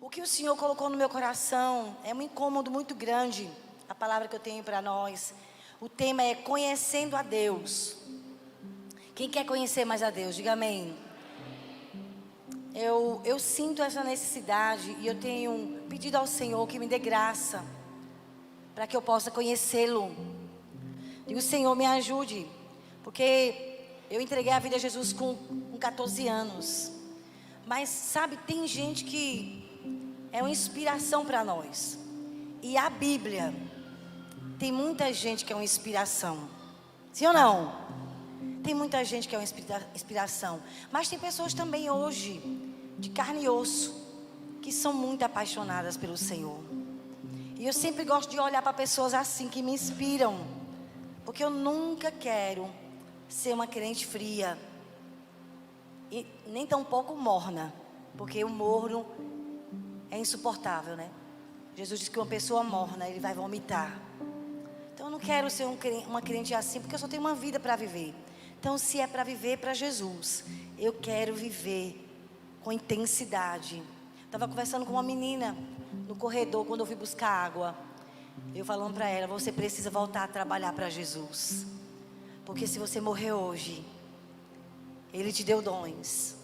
O que o Senhor colocou no meu coração é um incômodo muito grande, a palavra que eu tenho para nós. O tema é conhecendo a Deus. Quem quer conhecer mais a Deus, diga amém. Eu sinto essa necessidade e eu tenho pedido ao Senhor que me dê graça para que eu possa conhecê-lo. Digo, Senhor, me ajude, porque eu entreguei a vida a Jesus com 14 anos. Mas sabe, tem gente que é uma inspiração para nós. E a Bíblia, tem muita gente que é uma inspiração. Sim ou não? Tem muita gente que é uma inspiração. Mas tem pessoas também hoje, de carne e osso, que são muito apaixonadas pelo Senhor. E eu sempre gosto de olhar para pessoas assim, que me inspiram. Porque eu nunca quero ser uma crente fria. E nem tão pouco morna. Porque o morno é insuportável, né? Jesus disse que uma pessoa morna, ele vai vomitar. Então eu não quero ser uma crente assim, porque eu só tenho uma vida para viver. Então se é para viver para Jesus, eu quero viver com intensidade. Estava conversando com uma menina no corredor, quando eu fui buscar água. Eu falando para ela, você precisa voltar a trabalhar para Jesus. Porque se você morrer hoje, Ele te deu dons.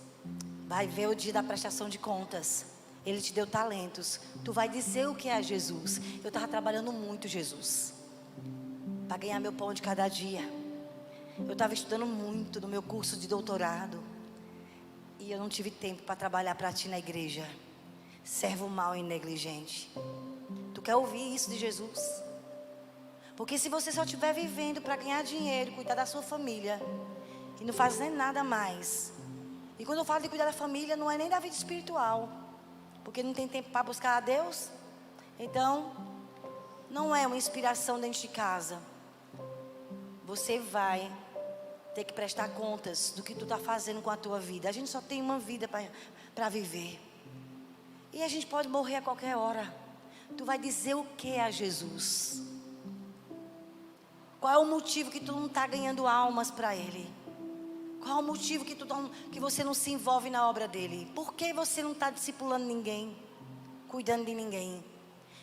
Vai ver o dia da prestação de contas. Ele te deu talentos. Tu vai dizer o que é Jesus. Eu estava trabalhando muito, Jesus, para ganhar meu pão de cada dia. Eu estava estudando muito no meu curso de doutorado. E eu não tive tempo para trabalhar para ti na igreja. Servo mau e negligente. Tu quer ouvir isso de Jesus? Porque se você só estiver vivendo para ganhar dinheiro, cuidar da sua família, e não faz nem nada mais. E quando eu falo de cuidar da família, não é nem da vida espiritual. Porque não tem tempo para buscar a Deus. Então, não é uma inspiração dentro de casa. Você vai ter que prestar contas do que tu está fazendo com a tua vida. A gente só tem uma vida para viver. E a gente pode morrer a qualquer hora. Tu vai dizer o que a Jesus? Qual é o motivo que tu não está ganhando almas para Ele? Qual é o motivo que você não se envolve na obra dele? Por que você não está discipulando ninguém? Cuidando de ninguém?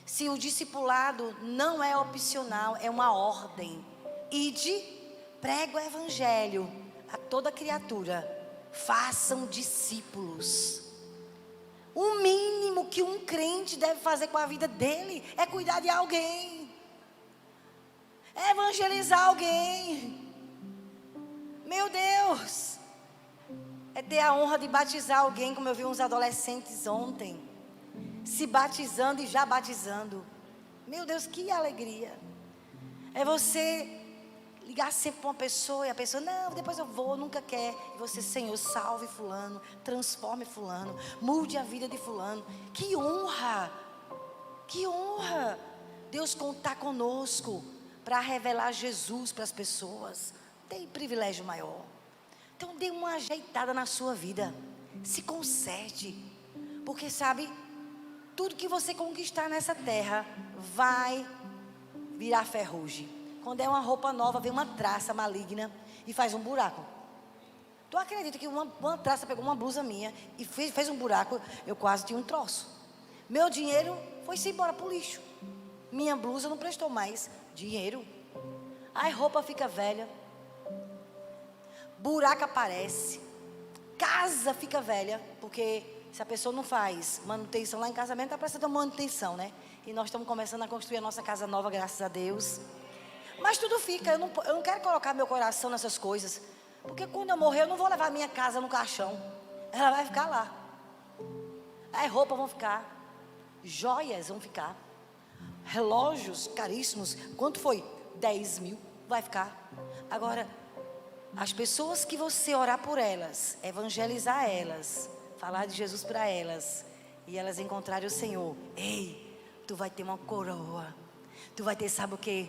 Se o discipulado não é opcional, é uma ordem. Ide, prega o evangelho a toda criatura. Façam discípulos. O mínimo que um crente deve fazer com a vida dele é cuidar de alguém. É evangelizar alguém. Meu Deus, é ter a honra de batizar alguém, como eu vi uns adolescentes ontem, se batizando e já batizando. Meu Deus, que alegria. É você ligar sempre para uma pessoa e a pessoa, não, depois eu vou, nunca quer. E você, Senhor, salve fulano, transforme fulano, mude a vida de fulano. Que honra, que honra. Deus contar conosco para revelar Jesus para as pessoas. Tem privilégio maior. Então dê uma ajeitada na sua vida. Se conserte. Porque sabe, tudo que você conquistar nessa terra vai virar ferrugem. Quando é uma roupa nova, vem uma traça maligna e faz um buraco. Tu acredita que uma traça pegou uma blusa minha e fez um buraco? Eu quase tinha um troço. Meu dinheiro foi-se embora pro lixo. Minha blusa não prestou mais dinheiro. Aí roupa fica velha. Buraco aparece. Casa fica velha. Porque se a pessoa não faz manutenção lá em casamento, está precisando de manutenção, né? E nós estamos começando a construir a nossa casa nova, graças a Deus. Mas tudo fica. Eu não quero colocar meu coração nessas coisas. Porque quando eu morrer, eu não vou levar minha casa no caixão. Ela vai ficar lá. Aí roupas vão ficar. Joias vão ficar. Relógios caríssimos. Quanto foi? 10 mil. Vai ficar. Agora, as pessoas que você orar por elas, evangelizar elas, falar de Jesus para elas, e elas encontrarem o Senhor, ei, tu vai ter uma coroa. Tu vai ter, sabe o que?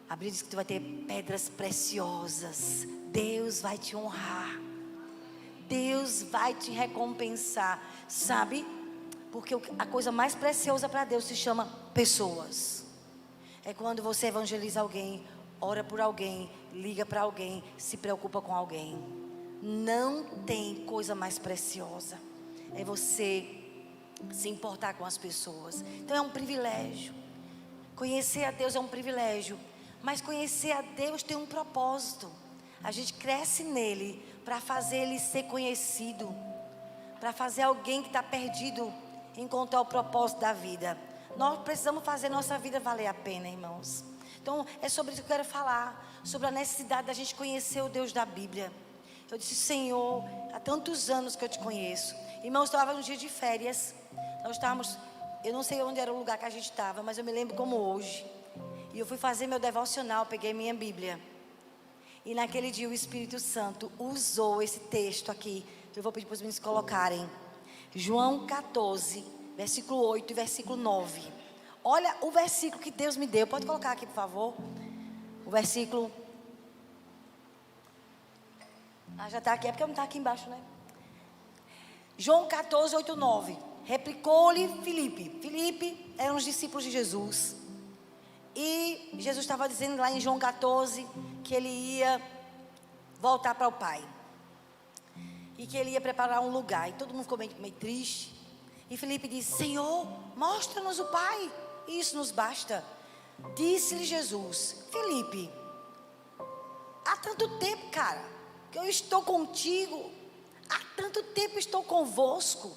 A Bíblia diz que tu vai ter pedras preciosas. Deus vai te honrar. Deus vai te recompensar. Sabe? Porque a coisa mais preciosa para Deus se chama pessoas. É quando você evangeliza alguém, ora por alguém, liga para alguém, se preocupa com alguém. Não tem coisa mais preciosa. É você se importar com as pessoas. Então é um privilégio. Conhecer a Deus é um privilégio. Mas conhecer a Deus tem um propósito. A gente cresce nele para fazer ele ser conhecido. Para fazer alguém que está perdido encontrar o propósito da vida. Nós precisamos fazer nossa vida valer a pena, irmãos. Então é sobre isso que eu quero falar. Sobre a necessidade da gente conhecer o Deus da Bíblia. Eu disse: Senhor, há tantos anos que eu te conheço. Irmãos, estava no dia de férias. Nós estávamos, eu não sei onde era o lugar que a gente estava, mas eu me lembro como hoje. E eu fui fazer meu devocional, peguei minha Bíblia. E naquele dia o Espírito Santo usou esse texto aqui. Eu vou pedir para os meninos colocarem. João 14, versículo 8 e versículo 9. Olha o versículo que Deus me deu. Pode colocar aqui, por favor. O versículo. Já está aqui, é porque não está aqui embaixo, né? João 14, 8 e 9. Replicou-lhe Filipe. Filipe era um discípulo de Jesus. E Jesus estava dizendo lá em João 14 que ele ia voltar para o Pai. E que ele ia preparar um lugar. E todo mundo ficou meio triste. E Filipe disse: Senhor, mostra-nos o Pai. Isso nos basta. Disse-lhe Jesus: Filipe, há tanto tempo, cara, que eu estou contigo. Há tanto tempo estou convosco.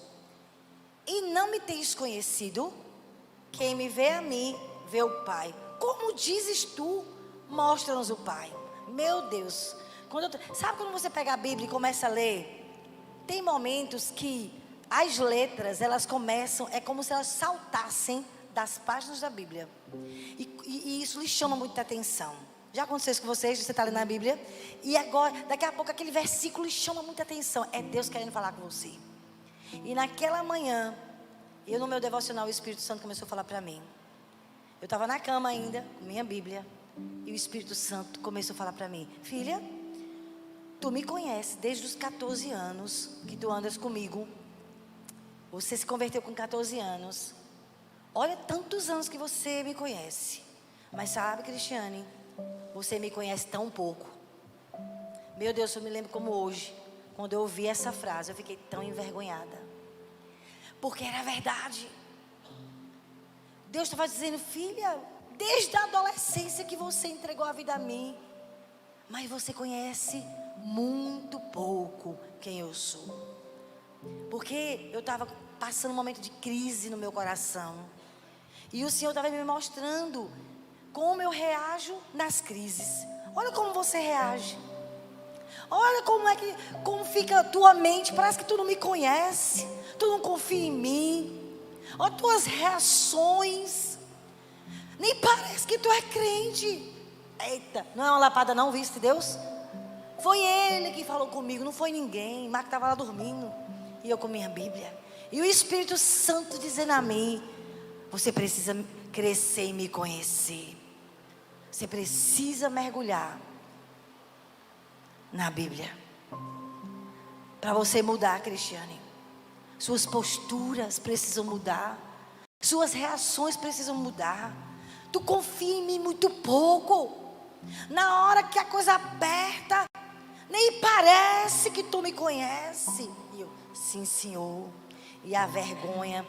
E não me tens conhecido? Quem me vê a mim, vê o Pai. Como dizes tu, mostra-nos o Pai. Meu Deus. Sabe quando você pega a Bíblia e começa a ler? Tem momentos que as letras, elas começam, é como se elas saltassem das páginas da Bíblia. E isso lhe chama muita atenção. Já aconteceu isso com vocês? Você está lendo na Bíblia e agora, daqui a pouco, aquele versículo lhe chama muita atenção. É Deus querendo falar com você. E naquela manhã, no meu devocional, o Espírito Santo começou a falar para mim. Eu estava na cama ainda, com minha Bíblia, e o Espírito Santo começou a falar para mim: filha, tu me conheces desde os 14 anos que tu andas comigo. Você se converteu com 14 anos. Olha tantos anos que você me conhece. Mas sabe, Cristiane, você me conhece tão pouco. Meu Deus, eu me lembro como hoje, quando eu ouvi essa frase, eu fiquei tão envergonhada. Porque era verdade. Deus estava dizendo: filha, desde a adolescência que você entregou a vida a mim, mas você conhece muito pouco quem eu sou. Porque eu estava passando um momento de crise no meu coração. E o Senhor estava me mostrando como eu reajo nas crises. Olha como você reage. Olha como fica a tua mente. Parece que tu não me conhece. Tu não confia em mim. Olha as tuas reações. Nem parece que tu é crente. Eita, não é uma lapada não, visto de Deus? Foi Ele que falou comigo, não foi ninguém. Marco estava lá dormindo e eu com minha Bíblia. E o Espírito Santo dizendo a mim: você precisa crescer e me conhecer. Você precisa mergulhar na Bíblia. Para você mudar, Cristiane, suas posturas precisam mudar. Suas reações precisam mudar. Tu confia em mim muito pouco. Na hora que a coisa aperta, nem parece que tu me conhece. E eu: sim, Senhor. E a vergonha.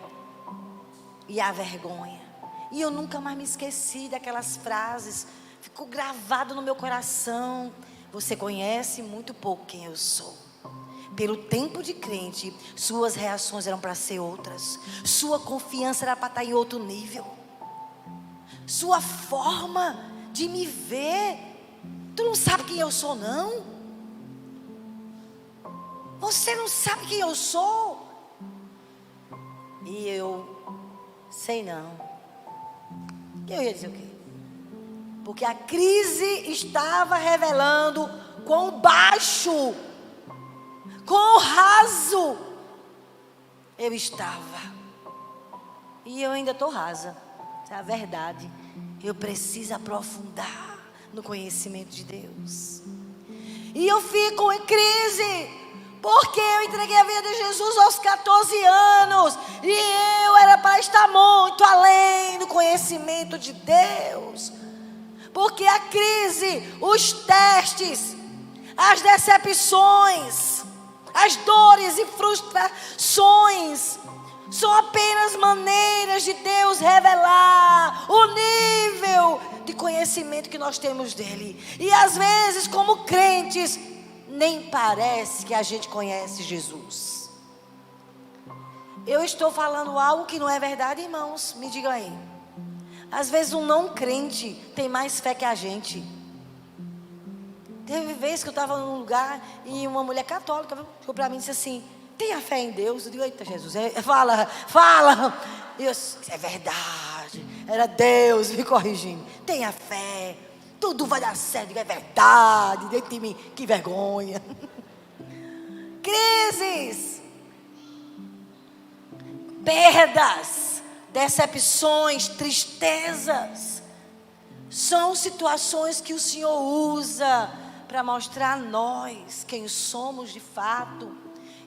E eu nunca mais me esqueci daquelas frases. Ficou gravado no meu coração. Você conhece muito pouco quem eu sou. Pelo tempo de crente, suas reações eram para ser outras. Sua confiança era para estar em outro nível. Sua forma de me ver. Tu não sabe quem eu sou, não? Você não sabe quem eu sou? E eu: sei não. Eu ia dizer o quê? Porque a crise estava revelando quão baixo, quão raso eu estava. E eu ainda estou rasa. É a verdade. Eu preciso aprofundar no conhecimento de Deus. E eu fico em crise, porque eu entreguei a vida de Jesus aos 14 anos. E eu era para estar muito além do conhecimento de Deus. Porque a crise, os testes, as decepções, as dores e frustrações São apenas maneiras de Deus revelar o nível de conhecimento que nós temos dele. E às vezes, como crentes, nem parece que a gente conhece Jesus. Eu estou falando algo que não é verdade, irmãos? Me digam aí. Às vezes um não crente tem mais fé que a gente. Teve vez que eu estava num lugar e uma mulher católica chegou para mim e disse assim: tenha fé em Deus. Eu digo: eita Jesus, fala. E eu disse: é verdade. Era Deus me corrigindo. Tenha fé, tudo vai dar certo. Eu digo: é verdade, dentro de mim, que vergonha. Crises, perdas, decepções, tristezas, são situações que o Senhor usa para mostrar a nós quem somos de fato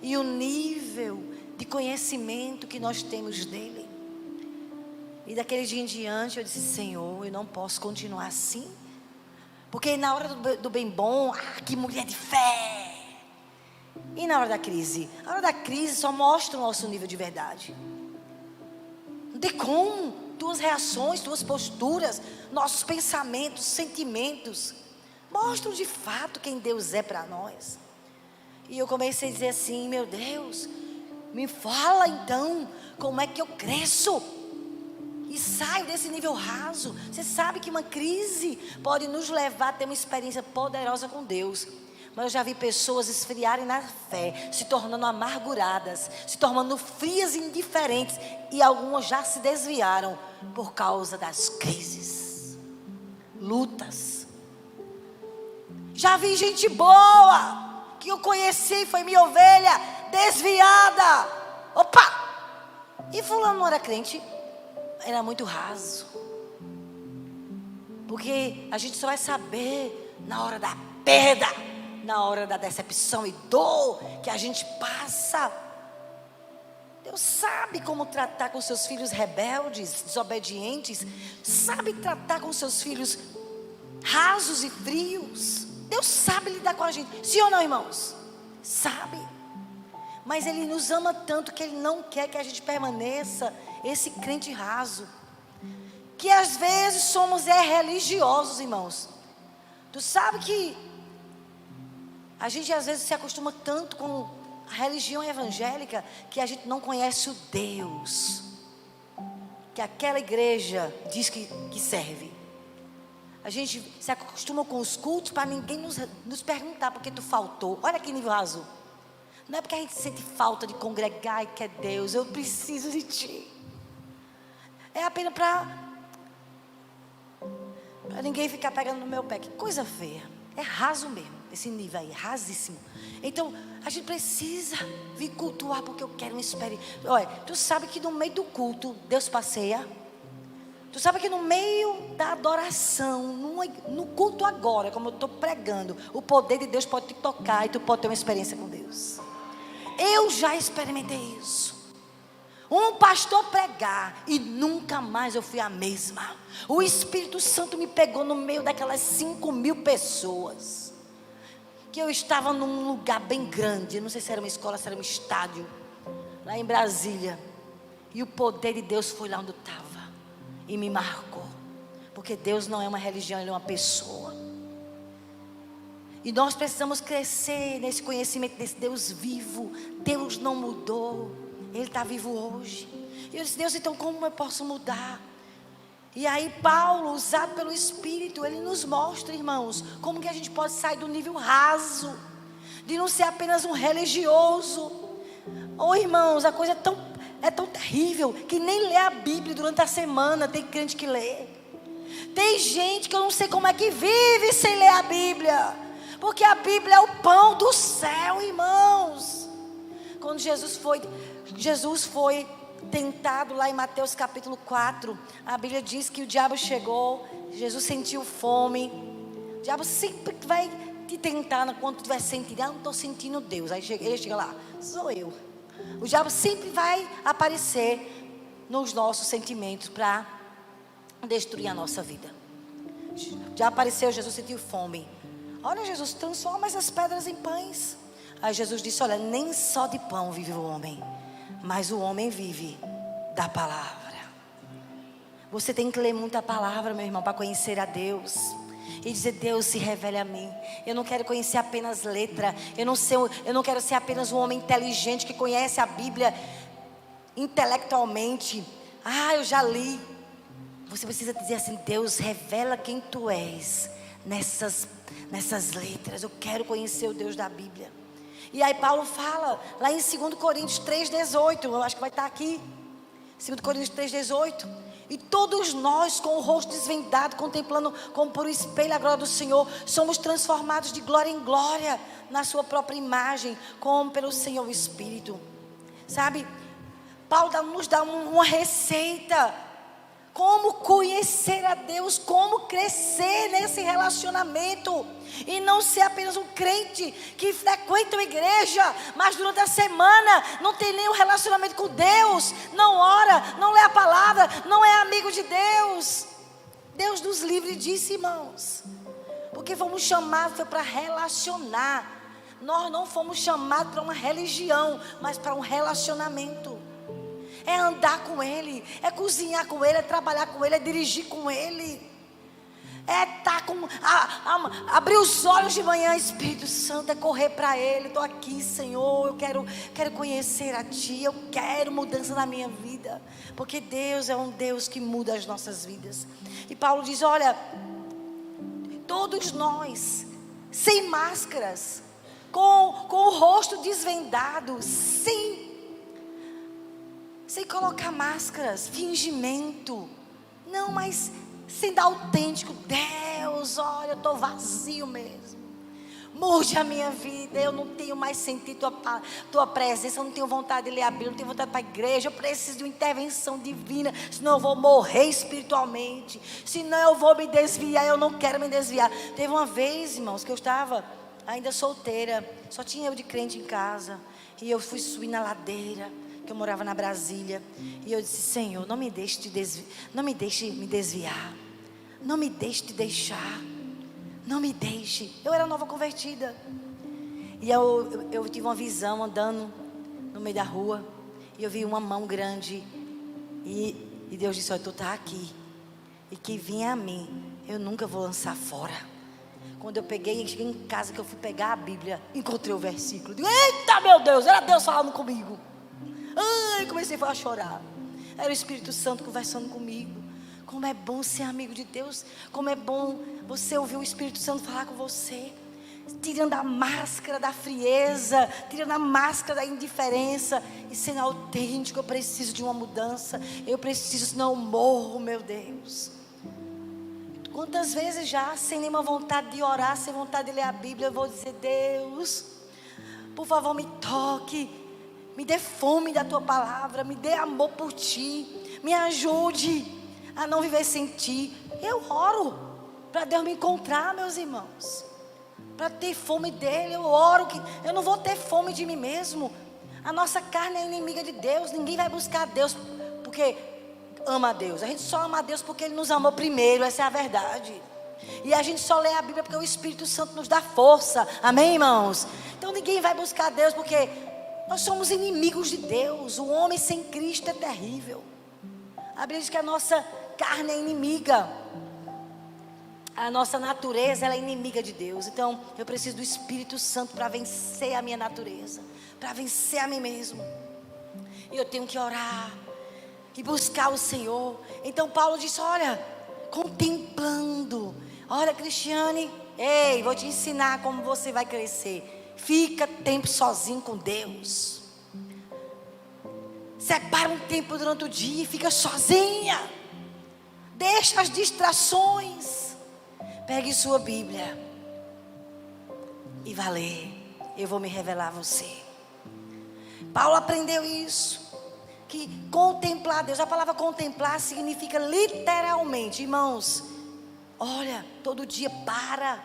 e o nível de conhecimento que nós temos dele. E daquele dia em diante eu disse: Senhor, eu não posso continuar assim, porque na hora do bem bom, que mulher de fé. E na hora da crise? A hora da crise só mostra o nosso nível de verdade. Não tem como. Tuas reações, tuas posturas, nossos pensamentos, sentimentos mostram de fato quem Deus é para nós. E eu comecei a dizer assim: meu Deus, me fala então, como é que eu cresço e saio desse nível raso? Você sabe que uma crise pode nos levar a ter uma experiência poderosa com Deus. Mas eu já vi pessoas esfriarem na fé, se tornando amarguradas, se tornando frias e indiferentes, e algumas já se desviaram por causa das crises, lutas. Já vi gente boa, que eu conheci, foi minha ovelha, desviada. Opa! E fulano não era crente, era muito raso. Porque a gente só vai saber na hora da perda, na hora da decepção e dor que a gente passa. Deus sabe como tratar com seus filhos rebeldes, desobedientes. Sabe tratar com seus filhos rasos e frios. Deus sabe lidar com a gente. Sim ou não, irmãos? Sabe. Mas Ele nos ama tanto que Ele não quer que a gente permaneça esse crente raso. Que às vezes somos religiosos, irmãos. Tu sabe que a gente às vezes se acostuma tanto com a religião evangélica que a gente não conhece o Deus que aquela igreja diz que serve. A gente se acostuma com os cultos para ninguém nos perguntar por que tu faltou. Olha que nível raso. Não é porque a gente sente falta de congregar e quer Deus, eu preciso de ti. É apenas para ninguém ficar pegando no meu pé. Que coisa feia. É raso mesmo, esse nível aí, rasíssimo. Então, a gente precisa vir cultuar porque eu quero uma experiência. Olha, tu sabe que no meio do culto, Deus passeia. Tu sabe que no meio da adoração, no culto agora, como eu estou pregando, o poder de Deus pode te tocar e tu pode ter uma experiência com Deus. Eu já experimentei isso. Um pastor pregar e nunca mais eu fui a mesma. O Espírito Santo me pegou no meio daquelas 5.000 pessoas. Que eu estava num lugar bem grande, não sei se era uma escola, se era um estádio, lá em Brasília. E o poder de Deus foi lá onde eu estava e me marcou. Porque Deus não é uma religião, Ele é uma pessoa. E nós precisamos crescer nesse conhecimento desse Deus vivo. Deus não mudou, Ele está vivo hoje. E eu disse: Deus, então como eu posso mudar? E aí Paulo, usado pelo Espírito, ele nos mostra, irmãos, como que a gente pode sair do nível raso, de não ser apenas um religioso. Oh, irmãos, a coisa é tão terrível que nem lê a Bíblia durante a semana. Tem crente que lê. Tem gente que eu não sei como é que vive sem ler a Bíblia, porque a Bíblia é o pão do céu, irmãos. Quando Jesus foi tentado lá em Mateus capítulo 4, a Bíblia diz que o diabo chegou, Jesus sentiu fome. O diabo sempre vai te tentar quando tu estiver sentindo: não estou sentindo Deus. Aí ele chega lá: sou eu. O diabo sempre vai aparecer nos nossos sentimentos para destruir a nossa vida. Já apareceu, Jesus sentiu fome. Olha, Jesus, transforma essas pedras em pães. Aí Jesus disse: olha, nem só de pão vive o homem, mas o homem vive da palavra. Você tem que ler muita palavra, meu irmão, para conhecer a Deus. E dizer: Deus, se revele a mim. Eu não quero conhecer apenas letra. Eu não quero ser apenas um homem inteligente que conhece a Bíblia intelectualmente. Eu já li. Você precisa dizer assim: Deus, revela quem tu és nessas letras. Eu quero conhecer o Deus da Bíblia. E aí Paulo fala lá em 2 Coríntios 3,18. Eu acho que vai estar aqui. 2 Coríntios 3,18. E todos nós, com o rosto desvendado, contemplando como por um espelho a glória do Senhor, somos transformados de glória em glória na sua própria imagem, como pelo Senhor Espírito. Sabe, Paulo nos dá uma receita. Como conhecer a Deus, como crescer nesse relacionamento. E não ser apenas um crente que frequenta a igreja, mas durante a semana não tem nenhum relacionamento com Deus. Não ora, não lê a palavra, não é amigo de Deus. Deus nos livre disso, irmãos. Porque fomos chamados para relacionar. Nós não fomos chamados para uma religião, mas para um relacionamento. É andar com Ele, é cozinhar com Ele, é trabalhar com Ele, é dirigir com Ele. É estar com, abrir os olhos de manhã, Espírito Santo, é correr para Ele. Estou aqui, Senhor, eu quero conhecer a Ti, eu quero mudança na minha vida. Porque Deus é um Deus que muda as nossas vidas. E Paulo diz: olha, todos nós, sem máscaras, com o rosto desvendado, sem colocar máscaras, fingimento. Não, mas sendo autêntico. Deus, olha, eu estou vazio mesmo. Mude a minha vida. Eu não tenho mais sentido tua presença. Eu não tenho vontade de ler a Bíblia. Eu não tenho vontade de ir para a igreja. Eu preciso de uma intervenção divina. Senão eu vou morrer espiritualmente. Senão eu vou me desviar. Eu não quero me desviar. Teve uma vez, irmãos, que eu estava ainda solteira. Só tinha eu de crente em casa. E eu fui subir na ladeira, que eu morava na Brasília. E eu disse: Senhor, não me deixe me desviar. Não me deixe te deixar. Não me deixe. Eu era nova convertida. E eu tive uma visão andando no meio da rua. E eu vi uma mão grande. E Deus disse: olha, tu está aqui. E que vinha a mim, eu nunca vou lançar fora. Quando eu cheguei em casa, que eu fui pegar a Bíblia, encontrei o versículo. Digo: eita, meu Deus, era Deus falando comigo. Comecei a chorar. Era o Espírito Santo conversando comigo. Como é bom ser amigo de Deus. Como é bom você ouvir o Espírito Santo falar com você. Tirando a máscara da frieza, tirando a máscara da indiferença e sendo autêntico. Eu preciso de uma mudança. Eu preciso, senão eu morro, meu Deus. Quantas vezes já, sem nenhuma vontade de orar, sem vontade de ler a Bíblia, eu vou dizer: Deus, por favor, me toque. Me dê fome da tua palavra, me dê amor por ti, me ajude a não viver sem ti. Eu oro para Deus me encontrar, meus irmãos, para ter fome dele. Eu oro que eu não vou ter fome de mim mesmo. A nossa carne é inimiga de Deus. Ninguém vai buscar Deus porque ama a Deus. A gente só ama a Deus porque Ele nos amou primeiro. Essa é a verdade. E a gente só lê a Bíblia porque o Espírito Santo nos dá força. Amém, irmãos? Então ninguém vai buscar Deus porque nós somos inimigos de Deus. O homem sem Cristo é terrível. A Bíblia diz que a nossa carne é inimiga. A nossa natureza, ela é inimiga de Deus. Então eu preciso do Espírito Santo para vencer a minha natureza, para vencer a mim mesmo. E eu tenho que orar e buscar o Senhor. Então Paulo disse: olha, contemplando. Olha, Cristiane, ei, vou te ensinar como você vai crescer. Fica tempo sozinho com Deus. Separa um tempo durante o dia e fica sozinha. Deixa as distrações. Pegue sua Bíblia e vá ler. Eu vou me revelar a você. Paulo aprendeu isso. Que contemplar Deus, a palavra contemplar significa literalmente, irmãos, olha, todo dia para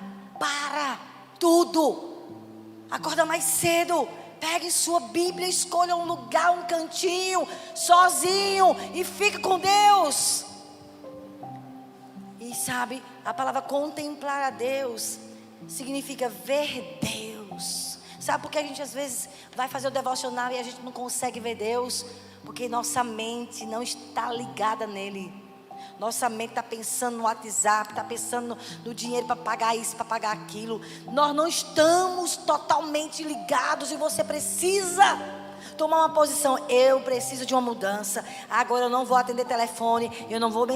tudo. Acorda mais cedo, pegue sua Bíblia, escolha um lugar, um cantinho, sozinho e fique com Deus. E sabe, a palavra contemplar a Deus significa ver Deus. Sabe por que a gente às vezes vai fazer o devocional e a gente não consegue ver Deus? Porque nossa mente não está ligada nele. Nossa mente está pensando no WhatsApp, está pensando no dinheiro para pagar isso, para pagar aquilo. Nós não estamos totalmente ligados e você precisa tomar uma posição. Eu preciso de uma mudança. Agora eu não vou atender telefone, eu não vou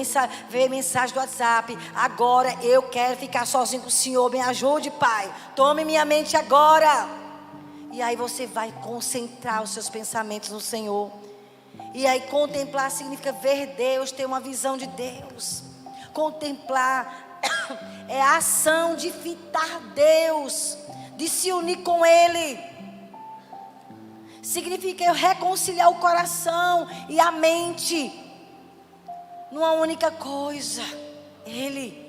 ver mensagem do WhatsApp. Agora eu quero ficar sozinho com o Senhor. Me ajude, Pai. Tome minha mente agora. E aí você vai concentrar os seus pensamentos no Senhor. E aí contemplar significa ver Deus, ter uma visão de Deus. Contemplar é a ação de fitar Deus, de se unir com Ele. Significa eu reconciliar o coração e a mente numa única coisa, Ele.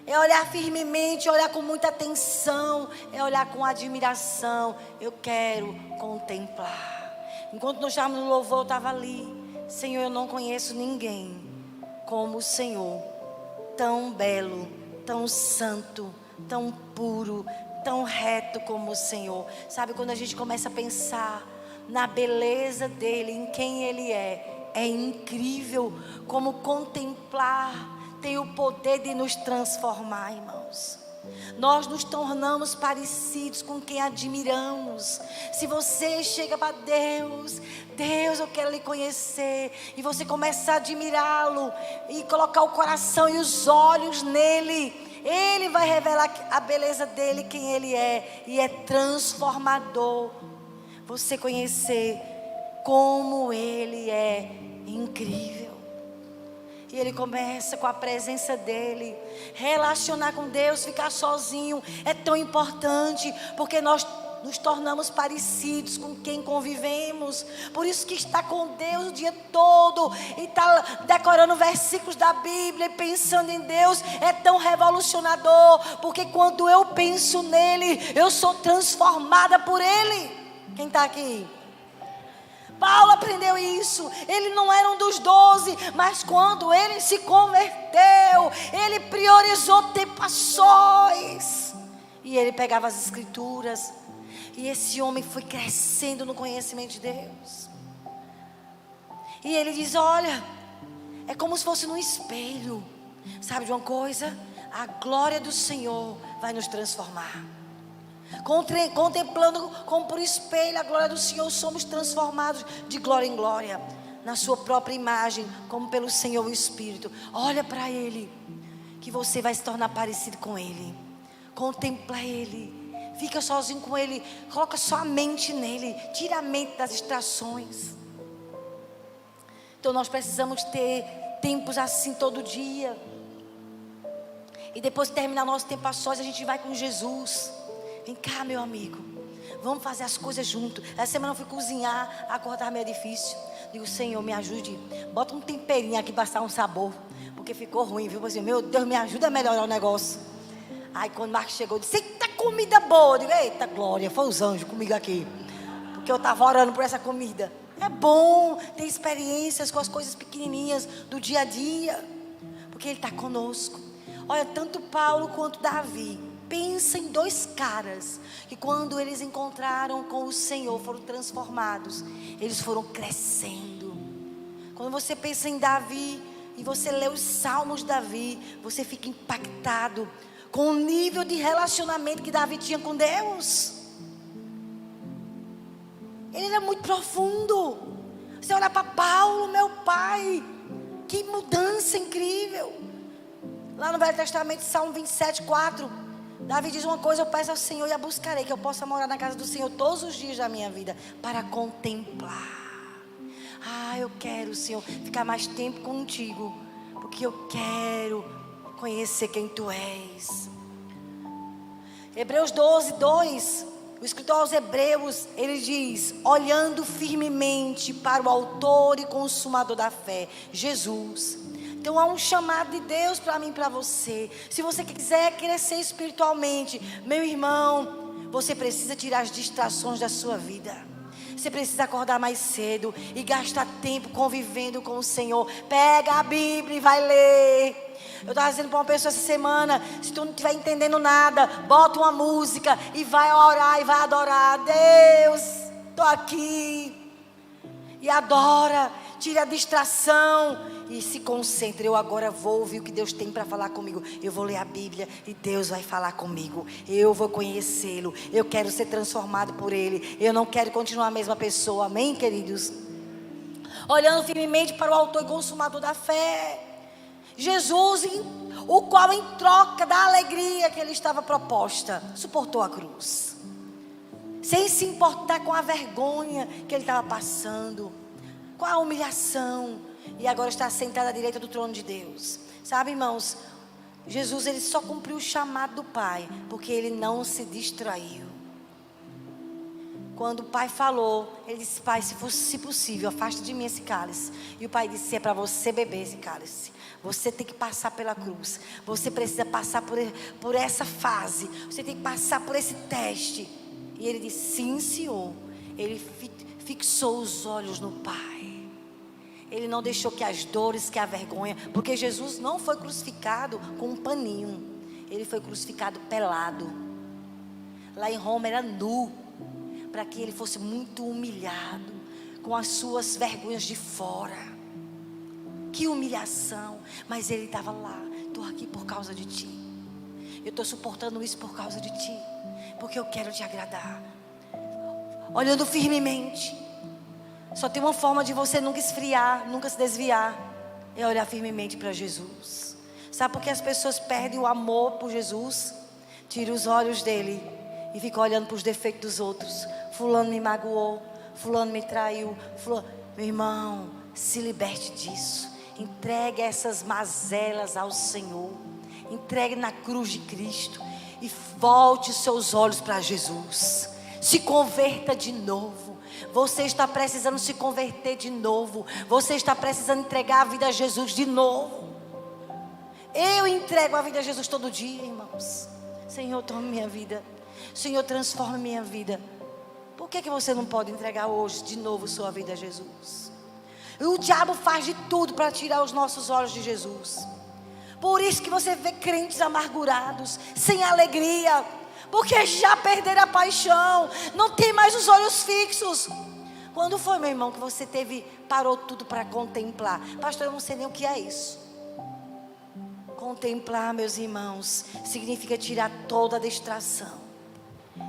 É olhar firmemente, olhar com muita atenção, é olhar com admiração. Eu quero contemplar. Enquanto nós estávamos no louvor, eu estava ali. Senhor, eu não conheço ninguém como o Senhor. Tão belo, tão santo, tão puro, tão reto como o Senhor. Sabe, quando a gente começa a pensar na beleza dEle, em quem Ele é incrível como contemplar tem o poder de nos transformar, irmãos. Nós nos tornamos parecidos com quem admiramos. Se você chega para Deus, Deus, eu quero lhe conhecer, e você começa a admirá-lo e colocar o coração e os olhos nele, Ele vai revelar a beleza dele, quem Ele é, e é transformador. Você conhecer como Ele é incrível. E ele começa com a presença dele. Relacionar com Deus, ficar sozinho é tão importante, porque nós nos tornamos parecidos com quem convivemos. Por isso que estar com Deus o dia todo e estar decorando versículos da Bíblia e pensando em Deus é tão revolucionador, porque quando eu penso nele, eu sou transformada por ele. Quem está aqui? Paulo aprendeu isso. Ele não era um dos 12, mas quando ele se converteu, ele priorizou tentações. E ele pegava as escrituras. E esse homem foi crescendo no conhecimento de Deus. E ele diz, olha, é como se fosse num espelho. Sabe de uma coisa? A glória do Senhor vai nos transformar. Contemplando como por espelho a glória do Senhor, somos transformados de glória em glória, na sua própria imagem, como pelo Senhor o Espírito. Olha para Ele, que você vai se tornar parecido com Ele. Contempla Ele, fica sozinho com Ele, coloca só a mente nele, tira a mente das distrações. Então nós precisamos ter tempos assim todo dia. E depois de terminar nosso tempo a sós, a gente vai com Jesus. Vem cá, meu amigo, vamos fazer as coisas juntos. Essa semana eu fui cozinhar, acordar meio difícil. Digo, Senhor, me ajude. Bota um temperinho aqui para dar um sabor, porque ficou ruim, viu? Assim, meu Deus, me ajuda a melhorar o negócio. Aí quando o Marcos chegou, eu disse, eita comida boa. Eu digo, eita glória, foi os anjos comigo aqui, porque eu estava orando por essa comida. É bom ter experiências com as coisas pequenininhas do dia a dia, porque Ele está conosco. Olha, tanto Paulo quanto Davi, pensa em dois caras que quando eles encontraram com o Senhor foram transformados. Eles foram crescendo. Quando você pensa em Davi e você lê os salmos de Davi, você fica impactado com o nível de relacionamento que Davi tinha com Deus. Ele era muito profundo. Você olha para Paulo, meu pai, que mudança incrível. Lá no Velho Testamento, Salmo 27:4, Davi diz uma coisa, eu peço ao Senhor e a buscarei, que eu possa morar na casa do Senhor todos os dias da minha vida, para contemplar. Eu quero, Senhor, ficar mais tempo contigo, porque eu quero conhecer quem Tu és. Hebreus 12:2, o escritor aos Hebreus, ele diz, olhando firmemente para o autor e consumador da fé, Jesus. Então há um chamado de Deus para mim e para você. Se você quiser crescer espiritualmente, meu irmão, você precisa tirar as distrações da sua vida. Você precisa acordar mais cedo e gastar tempo convivendo com o Senhor. Pega a Bíblia e vai ler. Eu estava dizendo para uma pessoa essa semana: se tu não estiver entendendo nada, bota uma música e vai orar e vai adorar. Deus, estou aqui. E adora, tira a distração e se concentre. Eu agora vou ouvir o que Deus tem para falar comigo. Eu vou ler a Bíblia e Deus vai falar comigo. Eu vou conhecê-lo. Eu quero ser transformado por Ele. Eu não quero continuar a mesma pessoa. Amém, queridos? Olhando firmemente para o autor e consumador da fé, Jesus, o qual em troca da alegria que ele estava proposta, suportou a cruz, sem se importar com a vergonha que ele estava passando, com a humilhação, e agora está sentado à direita do trono de Deus. Sabe, irmãos, Jesus, ele só cumpriu o chamado do Pai, porque ele não se distraiu. Quando o Pai falou, ele disse: Pai, se fosse possível, afasta de mim esse cálice. E o Pai disse: é para você beber esse cálice. Você tem que passar pela cruz. Você precisa passar por essa fase. Você tem que passar por esse teste. E ele disse: sim, Senhor. Ele fixou os olhos no Pai. Ele não deixou que as dores, que a vergonha, porque Jesus não foi crucificado com um paninho. Ele foi crucificado pelado. Lá em Roma era nu, para que ele fosse muito humilhado, com as suas vergonhas de fora. Que humilhação. Mas ele estava lá: estou aqui por causa de ti. Eu estou suportando isso por causa de ti, porque eu quero te agradar. Olhando firmemente. Só tem uma forma de você nunca esfriar, nunca se desviar: é olhar firmemente para Jesus. Sabe por que as pessoas perdem o amor por Jesus? Tira os olhos dele e fica olhando para os defeitos dos outros. Fulano me magoou, fulano me traiu, fulano... Meu irmão, se liberte disso. Entregue essas mazelas ao Senhor. Entregue na cruz de Cristo e volte os seus olhos para Jesus. Se converta de novo. Você está precisando se converter de novo. Você está precisando entregar a vida a Jesus de novo. Eu entrego a vida a Jesus todo dia, irmãos. Senhor, toma minha vida. Senhor, transforma minha vida. Por que você não pode entregar hoje de novo sua vida a Jesus? O diabo faz de tudo para tirar os nossos olhos de Jesus. Por isso que você vê crentes amargurados, sem alegria, porque já perderam a paixão, não tem mais os olhos fixos. Quando foi, meu irmão, que você parou tudo para contemplar? Pastor, eu não sei nem o que é isso. Contemplar, meus irmãos, significa tirar toda a distração.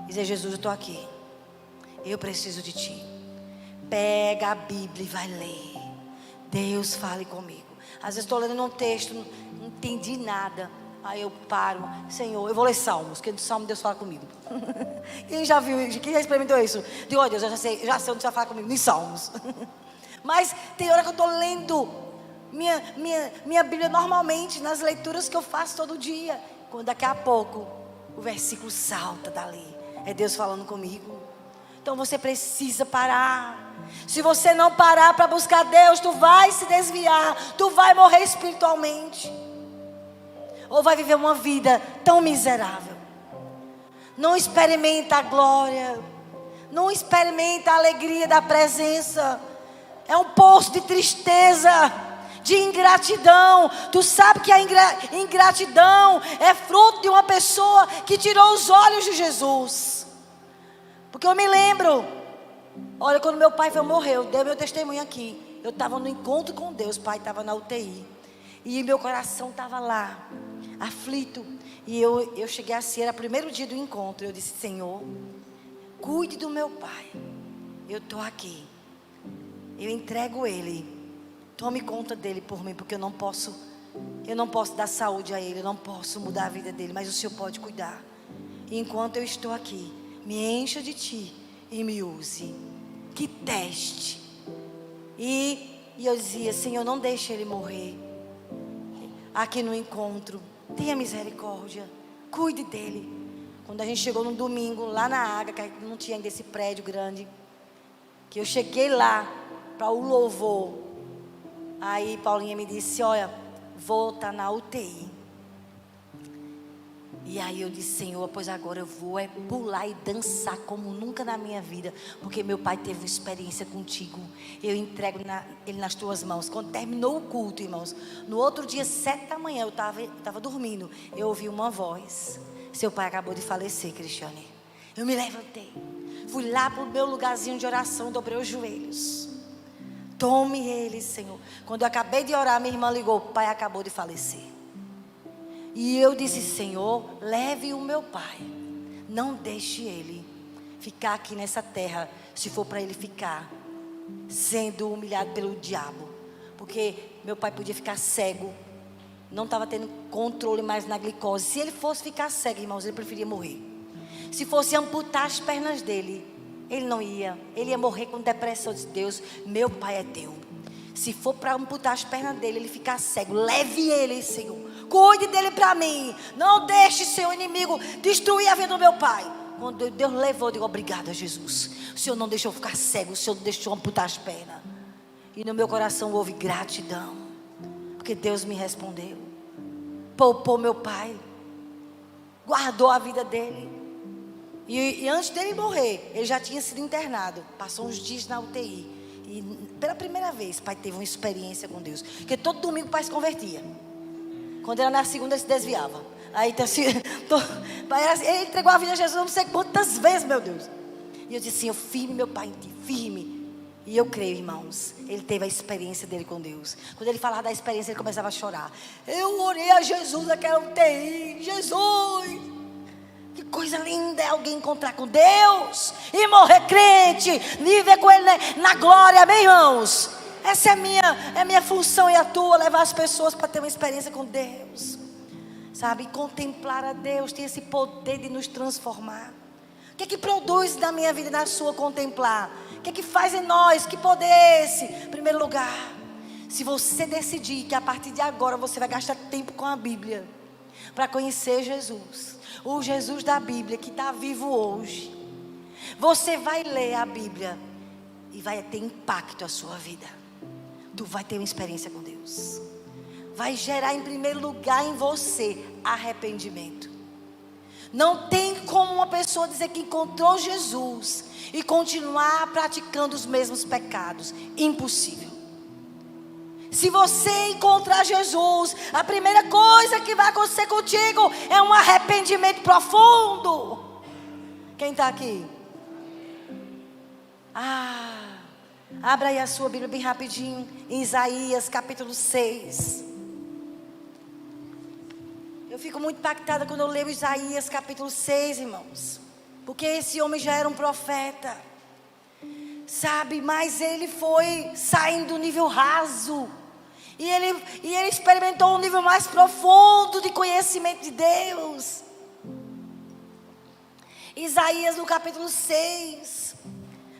Dizer: Jesus, eu estou aqui, eu preciso de ti. Pega a Bíblia e vai ler. Deus, fale comigo. Às vezes estou lendo um texto, não entendi nada. Aí eu paro: Senhor, eu vou ler Salmos, porque no Salmo Deus fala comigo. Quem já viu, quem já experimentou isso? Digo: oh Deus, eu já sei onde você vai falar comigo, nos Salmos. Mas tem hora que eu estou lendo minha Bíblia normalmente, nas leituras que eu faço todo dia. Quando daqui a pouco o versículo salta dali, é Deus falando comigo. Então você precisa parar. Se você não parar para buscar Deus, tu vai se desviar, tu vai morrer espiritualmente, ou vai viver uma vida tão miserável. Não experimenta a glória, não experimenta a alegria da presença. É um poço de tristeza, de ingratidão. Tu sabe que a ingratidão é fruto de uma pessoa que tirou os olhos de Jesus. Porque eu me lembro, olha, quando meu pai foi morrer, eu dei meu testemunho aqui. Eu estava no encontro com Deus, o pai estava na UTI. E meu coração estava lá, aflito. E eu cheguei assim, era o primeiro dia do encontro. Eu disse: Senhor, cuide do meu pai. Eu estou aqui. Eu entrego ele. Tome conta dele por mim, porque eu não posso dar saúde a ele, eu não posso mudar a vida dele, mas o Senhor pode cuidar. E enquanto eu estou aqui, me encha de ti e me use. Que teste. E eu dizia: Senhor, não deixe ele morrer aqui no encontro. Tenha misericórdia, cuide dele. Quando a gente chegou no domingo, lá na Água, que não tinha ainda esse prédio grande, que eu cheguei lá para o louvor, aí Paulinha me disse: olha, vou estar na UTI. E aí eu disse: Senhor, pois agora eu vou pular e dançar como nunca na minha vida, porque meu pai teve uma experiência contigo. Eu entrego ele nas tuas mãos. Quando terminou o culto, irmãos, no outro dia, 7 da manhã, eu estava dormindo, eu ouvi uma voz: seu pai acabou de falecer, Cristiane. Eu me levantei, fui lá para o meu lugarzinho de oração, dobrei os joelhos. Tome ele, Senhor. Quando eu acabei de orar, minha irmã ligou: o pai acabou de falecer. E eu disse: Senhor, leve o meu pai, não deixe ele ficar aqui nessa terra, se for para ele ficar sendo humilhado pelo diabo. Porque meu pai podia ficar cego, não estava tendo controle mais na glicose. Se ele fosse ficar cego, irmãos, ele preferia morrer. Se fosse amputar as pernas dele, ele não ia, ele ia morrer com depressão. Eu disse: Deus, meu pai é teu. Se for para amputar as pernas dele, ele ficar cego, leve ele, Senhor. Cuide dele para mim. Não deixe seu inimigo destruir a vida do meu pai. Quando Deus levou, eu digo: obrigada, Jesus. O Senhor não deixou eu ficar cego, o Senhor não deixou eu amputar as pernas. E no meu coração houve gratidão, porque Deus me respondeu. Poupou meu pai, guardou a vida dele. E antes dele morrer, ele já tinha sido internado. Passou uns dias na UTI. E pela primeira vez, o pai teve uma experiência com Deus. Porque todo domingo o pai se convertia. Quando era na segunda, ele se desviava. Aí ele entregou a vida a Jesus não sei quantas vezes, meu Deus. E eu disse assim: eu firme meu pai em ti, firme. E eu creio, irmãos, ele teve a experiência dele com Deus. Quando ele falava da experiência, ele começava a chorar. Eu orei a Jesus naquela UTI. Jesus, que coisa linda é alguém encontrar com Deus e morrer crente, viver com Ele na glória, amém, irmãos? Essa é a minha função e a tua, levar as pessoas para ter uma experiência com Deus, sabe? Contemplar a Deus tem esse poder de nos transformar. O que produz na minha vida e na sua contemplar? O que faz em nós? Que poder é esse? Em primeiro lugar, se você decidir que a partir de agora você vai gastar tempo com a Bíblia, para conhecer Jesus, o Jesus da Bíblia que está vivo hoje, você vai ler a Bíblia e vai ter impacto na sua vida. Tu vai ter uma experiência com Deus. Vai gerar em primeiro lugar em você arrependimento. Não tem como uma pessoa dizer que encontrou Jesus e continuar praticando os mesmos pecados. Impossível. Se você encontrar Jesus, a primeira coisa que vai acontecer contigo é um arrependimento profundo. Quem está aqui? Abra aí a sua Bíblia bem rapidinho, em Isaías capítulo 6. Eu fico muito impactada quando eu leio Isaías capítulo 6, irmãos. Porque esse homem já era um profeta, sabe? Mas ele foi saindo do nível raso. E ele experimentou um nível mais profundo de conhecimento de Deus. Isaías no capítulo 6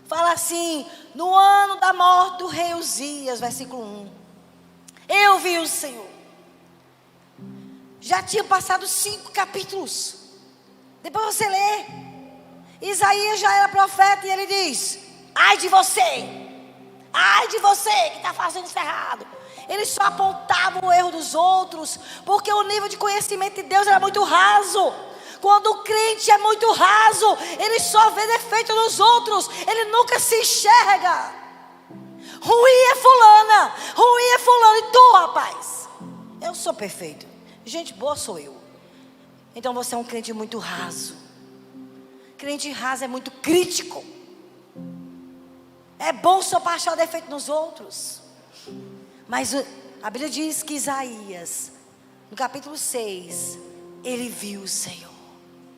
fala assim: no ano da morte do rei Uzias, versículo 1, eu vi o Senhor. Já tinha passado 5 capítulos. Depois você lê, Isaías já era profeta e ele diz: ai de você que está fazendo isso errado. Ele só apontava o erro dos outros, porque o nível de conhecimento de Deus era muito raso. Quando o crente é muito raso, ele só vê defeito nos outros, ele nunca se enxerga. Ruim é fulana, e tu, rapaz? Eu sou perfeito, gente boa sou eu. Então você é um crente muito raso. Crente raso é muito crítico. É bom só para achar o defeito nos outros. Mas a Bíblia diz que Isaías, no capítulo 6, ele viu o Senhor.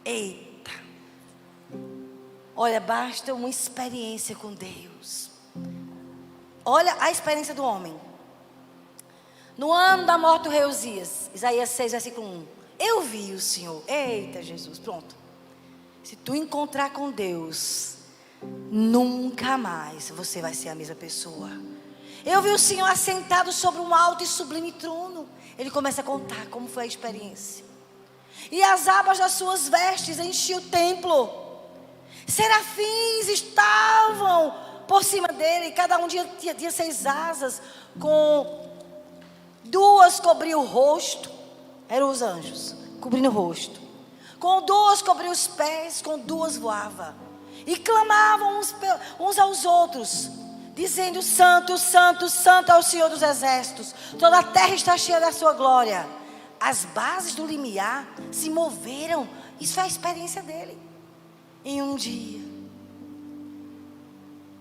Eita! Olha, basta uma experiência com Deus. Olha a experiência do homem. No ano da morte do rei Uzias, Isaías 6, versículo 1. Eu vi o Senhor. Eita, Jesus, pronto. Se tu encontrar com Deus, nunca mais você vai ser a mesma pessoa. Eu vi o Senhor assentado sobre um alto e sublime trono. Ele começa a contar como foi a experiência. E as abas das suas vestes enchiam o templo. Serafins estavam por cima dele. Cada um tinha 6 asas. Com 2 cobriam o rosto. Eram os anjos, cobrindo o rosto. Com duas cobria os pés, com duas voava. E clamavam uns aos outros, dizendo: Santo, Santo, Santo é o Senhor dos Exércitos. Toda a terra está cheia da sua glória. As bases do limiar se moveram. Isso foi a experiência dele. Em um dia.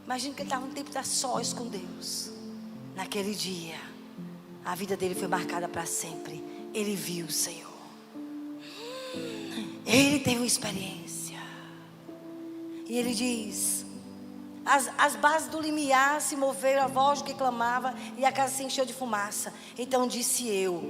Imagina que ele estava um tempo a sós com Deus. Naquele dia, a vida dele foi marcada para sempre. Ele viu o Senhor. Ele teve uma experiência. E ele diz: as bases do limiar se moveram, a voz que clamava, e a casa se encheu de fumaça. Então disse eu: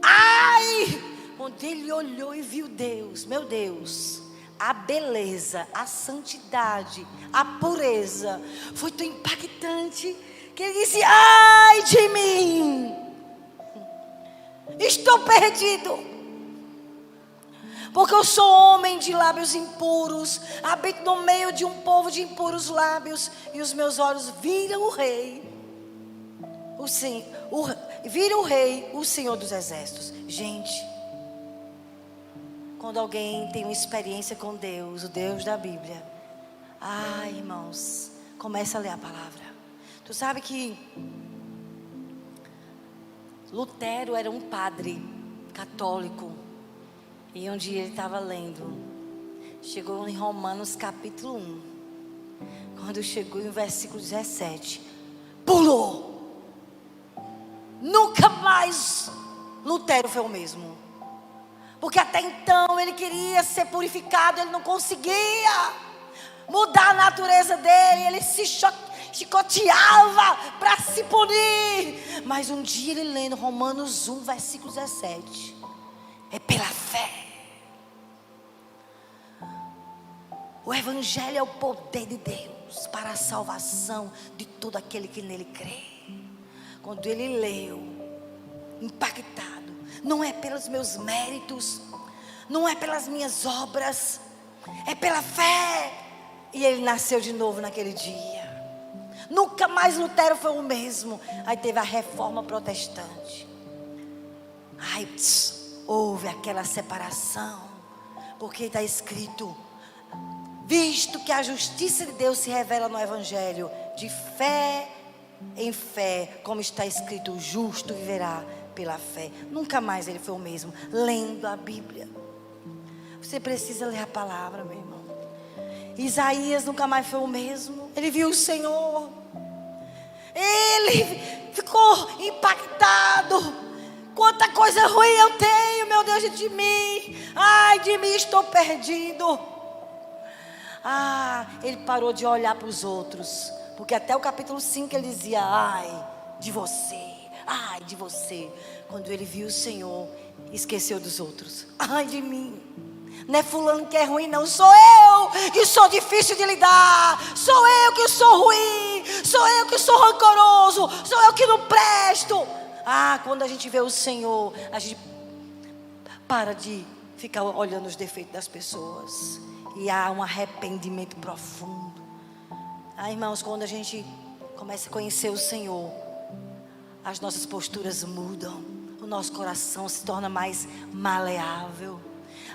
ai! Quando ele olhou e viu Deus, meu Deus, a beleza, a santidade, a pureza, foi tão impactante, que ele disse: ai de mim, estou perdido. Porque eu sou homem de lábios impuros, habito no meio de um povo de impuros lábios, e os meus olhos viram o Rei, viram o Rei, o Senhor dos Exércitos. Gente, quando alguém tem uma experiência com Deus, o Deus da Bíblia, ai, irmãos, começa a ler a palavra. Tu sabe que Lutero era um padre católico. E um dia ele estava lendo, chegou em Romanos capítulo 1, quando chegou em versículo 17, pulou. Nunca mais Lutero foi o mesmo. Porque até então ele queria ser purificado, ele não conseguia mudar a natureza dele, ele se chicoteava para se punir. Mas um dia ele lendo Romanos 1, versículo 17, é pela fé. O Evangelho é o poder de Deus para a salvação de todo aquele que nele crê. Quando ele leu, impactado, não é pelos meus méritos, não é pelas minhas obras, é pela fé. E ele nasceu de novo naquele dia. Nunca mais Lutero foi o mesmo. Aí teve a reforma protestante. Aí houve aquela separação, porque está escrito: visto que a justiça de Deus se revela no Evangelho, de fé em fé, como está escrito, o justo viverá pela fé. Nunca mais ele foi o mesmo, lendo a Bíblia. Você precisa ler a palavra, meu irmão. Isaías nunca mais foi o mesmo. Ele viu o Senhor, ele ficou impactado. Quanta coisa ruim eu tenho, meu Deus, de mim. Ai, de mim estou perdido. Ele parou de olhar para os outros, porque até o capítulo 5 ele dizia: ai de você. Quando ele viu o Senhor, esqueceu dos outros. Ai de mim, não é fulano que é ruim, não, sou eu que sou difícil de lidar, sou eu que sou ruim, sou eu que sou rancoroso, sou eu que não presto. Quando a gente vê o Senhor, a gente para de ficar olhando os defeitos das pessoas, e há um arrependimento profundo. Irmãos, quando a gente começa a conhecer o Senhor, as nossas posturas mudam, o nosso coração se torna mais maleável.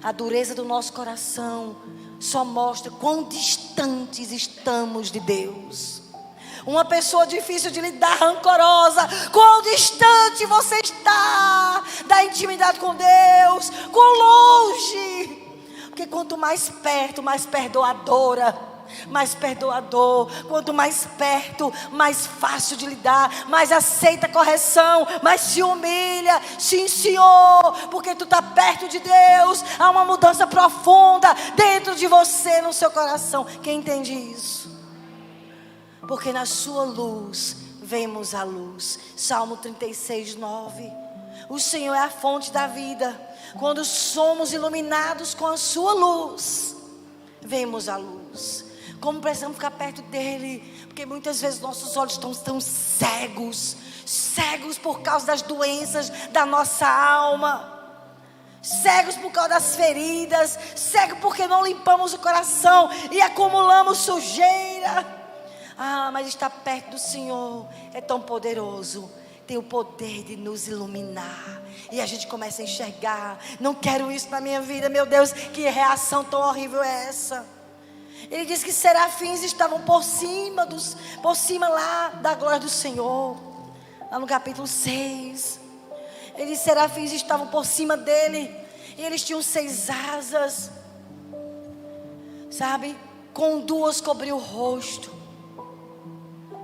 A dureza do nosso coração só mostra quão distantes estamos de Deus. Uma pessoa difícil de lidar, rancorosa, quão distante você está da intimidade com Deus, quão longe. Porque quanto mais perto, mais perdoadora, mais perdoador. Quanto mais perto, mais fácil de lidar, mais aceita a correção, mais se humilha. Sim, Senhor, porque tu está perto de Deus. Há uma mudança profunda dentro de você, no seu coração. Quem entende isso? Porque na sua luz vemos a luz. Salmo 36, 9. O Senhor é a fonte da vida. Quando somos iluminados com a sua luz, vemos a luz. Como precisamos ficar perto dele, porque muitas vezes nossos olhos estão tão cegos por causa das doenças da nossa alma, cegos por causa das feridas, cegos porque não limpamos o coração e acumulamos sujeira. Mas estar perto do Senhor é tão poderoso. tem o poder de nos iluminar. E a gente começa a enxergar. Não quero isso na minha vida, meu Deus, que reação tão horrível é essa? Ele diz que serafins estavam por cima lá da glória do Senhor. Lá no capítulo 6. Ele diz que serafins estavam por cima dele. E eles tinham 6 asas. Sabe? Com 2 cobriu o rosto.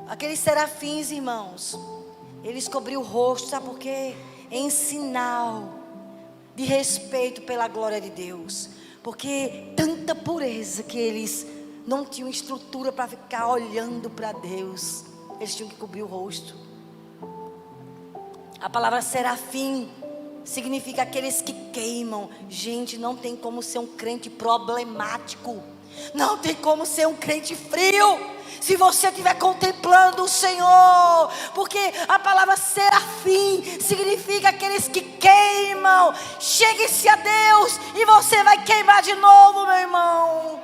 Aqueles serafins, irmãos, eles cobriam o rosto, sabe por quê? Em sinal de respeito pela glória de Deus. Porque tanta pureza que eles não tinham estrutura para ficar olhando para Deus. Eles tinham que cobrir o rosto. A palavra serafim significa aqueles que queimam. Gente, não tem como ser um crente problemático. Não tem como ser um crente frio. Se você estiver contemplando o Senhor. Porque a palavra serafim significa aqueles que queimam. Chegue-se a Deus e você vai queimar de novo, meu irmão.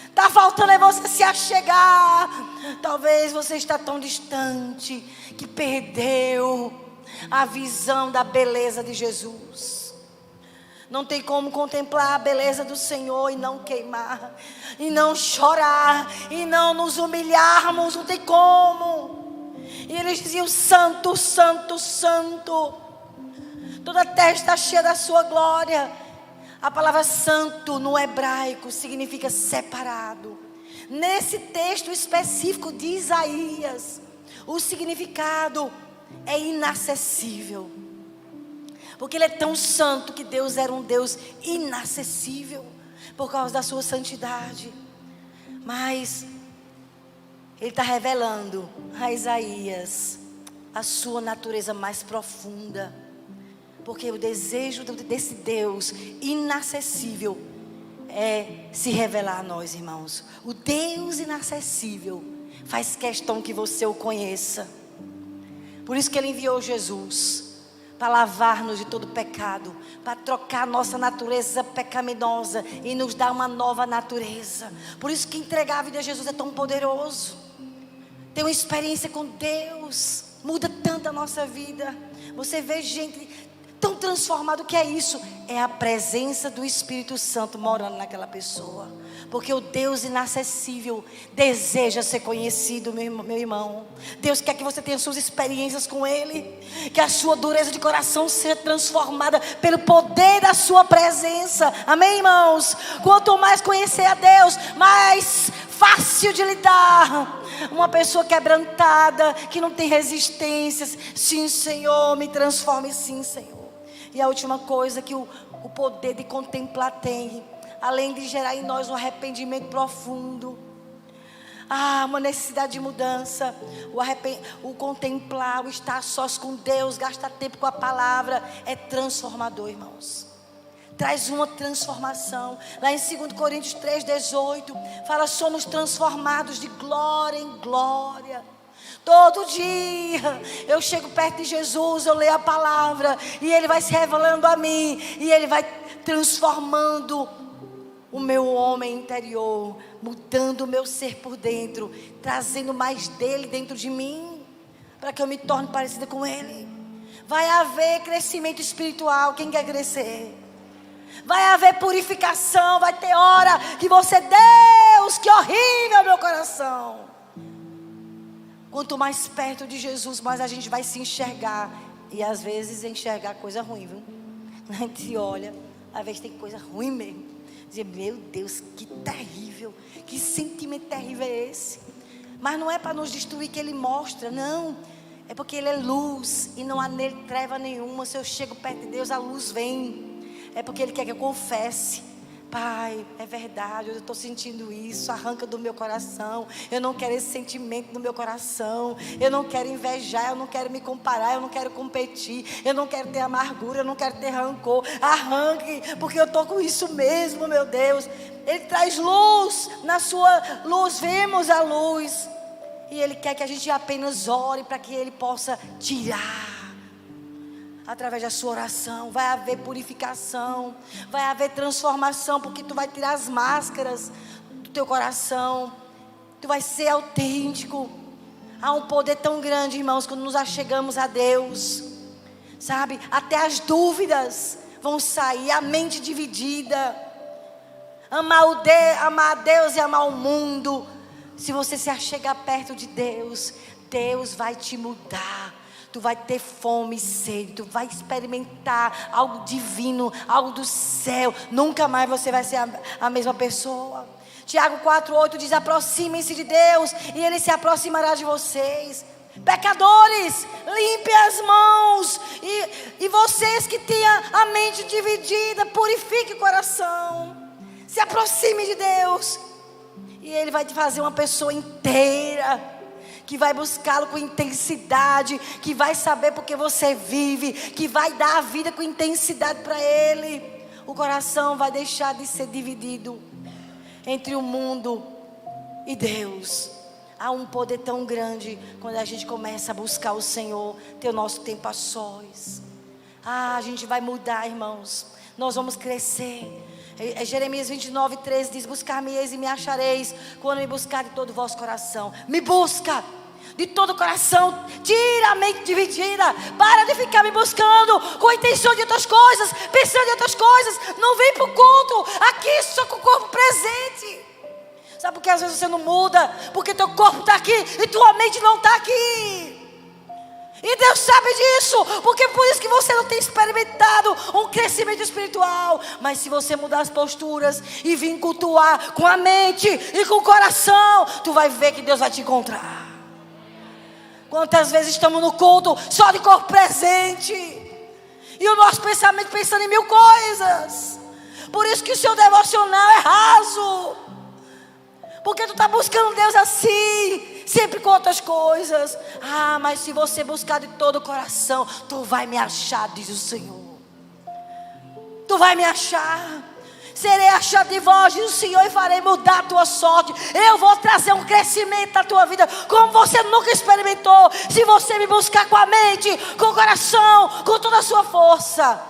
Está faltando é você se achegar. Talvez você está tão distante que perdeu a visão da beleza de Jesus. Não tem como contemplar a beleza do Senhor e não queimar, e não chorar, e não nos humilharmos. Não tem como. E eles diziam: santo, santo, santo. Toda a terra está cheia da sua glória. A palavra santo no hebraico significa separado. Nesse texto específico de Isaías, o significado é inacessível. Porque Ele é tão santo que Deus era um Deus inacessível por causa da sua santidade. Mas Ele está revelando a Isaías a sua natureza mais profunda. Porque o desejo desse Deus inacessível é se revelar a nós, irmãos. O Deus inacessível faz questão que você o conheça. Por isso que Ele enviou Jesus para lavar-nos de todo pecado, para trocar nossa natureza pecaminosa e nos dar uma nova natureza. Por isso que entregar a vida a Jesus é tão poderoso. Ter uma experiência com Deus muda tanto a nossa vida. Você vê gente tão transformada. O que é isso? É a presença do Espírito Santo morando naquela pessoa. Porque o Deus inacessível deseja ser conhecido, meu irmão. Deus quer que você tenha suas experiências com Ele. Que a sua dureza de coração seja transformada pelo poder da sua presença. Amém, irmãos? Quanto mais conhecer a Deus, mais fácil de lidar. Uma pessoa quebrantada, que não tem resistências. Sim, Senhor, me transforme, sim, Senhor. E a última coisa que o poder de contemplar tem, além de gerar em nós um arrependimento profundo, uma necessidade de mudança, o contemplar, o estar sós com Deus, gastar tempo com a palavra, é transformador, irmãos. Traz uma transformação. Lá em 2 Coríntios 3:18 fala: somos transformados de glória em glória. Todo dia eu chego perto de Jesus, eu leio a palavra e Ele vai se revelando a mim, e Ele vai transformando o meu homem interior, mudando o meu ser por dentro, trazendo mais dele dentro de mim, para que eu me torne parecida com Ele. Vai haver crescimento espiritual. Quem quer crescer? Vai haver purificação. Vai ter hora que você, Deus, que horrível meu coração. Quanto mais perto de Jesus, mais a gente vai se enxergar. E às vezes enxergar coisa ruim, viu? A gente olha, às vezes tem coisa ruim mesmo. Dizer: meu Deus, que terrível. Que sentimento terrível é esse? Mas não é para nos destruir que Ele mostra, não. É porque Ele é luz e não há nele treva nenhuma. Se eu chego perto de Deus, a luz vem. É porque Ele quer que eu confesse: Pai, é verdade, eu estou sentindo isso, arranca do meu coração. Eu não quero esse sentimento no meu coração. Eu não quero invejar, eu não quero me comparar, eu não quero competir. Eu não quero ter amargura, eu não quero ter rancor. Arranque, porque eu estou com isso mesmo, meu Deus. Ele traz luz, na sua luz vemos a luz. E Ele quer que a gente apenas ore para que Ele possa tirar. Através da sua oração vai haver purificação, vai haver transformação, porque tu vai tirar as máscaras do teu coração, tu vai ser autêntico. Há um poder tão grande, irmãos, quando nos achegamos a Deus. Sabe, até as dúvidas vão sair, a mente dividida. Amar a Deus e amar o mundo. Se você se achegar perto de Deus, Deus vai te mudar. Tu vai ter fome e sede, tu vai experimentar algo divino, algo do céu. Nunca mais você vai ser a mesma pessoa. Tiago 4,8 diz: aproximem-se de Deus e Ele se aproximará de vocês. Pecadores, limpem as mãos. E vocês que têm a mente dividida, purifiquem o coração. Se aproxime de Deus e Ele vai te fazer uma pessoa inteira, que vai buscá-lo com intensidade, que vai saber porque você vive, que vai dar a vida com intensidade para Ele. O coração vai deixar de ser dividido entre o mundo e Deus. Há um poder tão grande quando a gente começa a buscar o Senhor, ter o nosso tempo a sós. A gente vai mudar, irmãos. Nós vamos crescer. Jeremias 29:13 diz: buscar-me-eis e me achareis, quando me buscar de todo o vosso coração. Me busca de todo o coração. Tira a mente dividida. Para de ficar me buscando com a intenção de outras coisas, pensando em outras coisas. Não vem para o culto aqui só com o corpo presente. Sabe por que às vezes você não muda? Porque teu corpo está aqui e tua mente não está aqui. E Deus sabe disso, porque por isso que você não tem experimentado um crescimento espiritual. Mas se você mudar as posturas e vir cultuar com a mente e com o coração, tu vai ver que Deus vai te encontrar. Quantas vezes estamos no culto só de corpo presente e o nosso pensamento pensando em mil coisas. Por isso que o seu devocional é raso, porque tu está buscando Deus assim, sempre com outras coisas. Mas se você buscar de todo o coração, tu vai me achar, diz o Senhor. Tu vai me achar. Serei achado de vós, diz o Senhor, e farei mudar a tua sorte. Eu vou trazer um crescimento na tua vida como você nunca experimentou, se você me buscar com a mente, com o coração, com toda a sua força.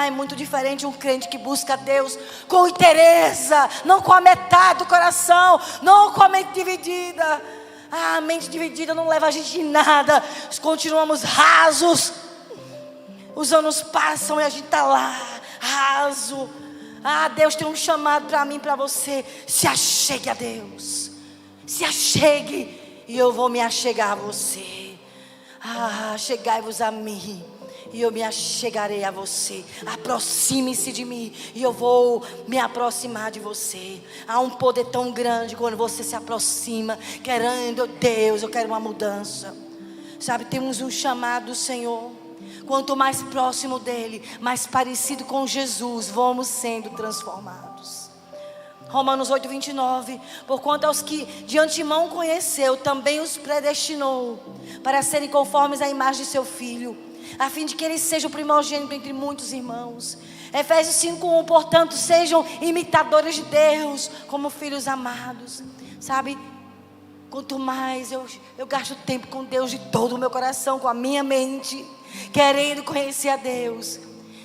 É muito diferente um crente que busca Deus com interesse, não com a metade do coração, não com a mente dividida. A mente dividida não leva a gente em nada. Continuamos rasos. Os anos passam e a gente está lá, raso. Deus tem um chamado para mim e para você. Se achegue a Deus. Se achegue e eu vou me achegar a você. Chegai-vos a mim e eu me achegarei a você. Aproxime-se de mim e eu vou me aproximar de você. Há um poder tão grande quando você se aproxima, querendo Deus, eu quero uma mudança. Sabe, temos um chamado do Senhor. Quanto mais próximo dele, mais parecido com Jesus, vamos sendo transformados. Romanos 8:29. Porquanto aos que de antemão conheceu, também os predestinou para serem conformes à imagem de seu Filho, a fim de que ele seja o primogênito entre muitos irmãos. Efésios 5:1. Portanto, sejam imitadores de Deus, como filhos amados. Sabe, quanto mais eu gasto tempo com Deus de todo o meu coração, com a minha mente, querendo conhecer a Deus,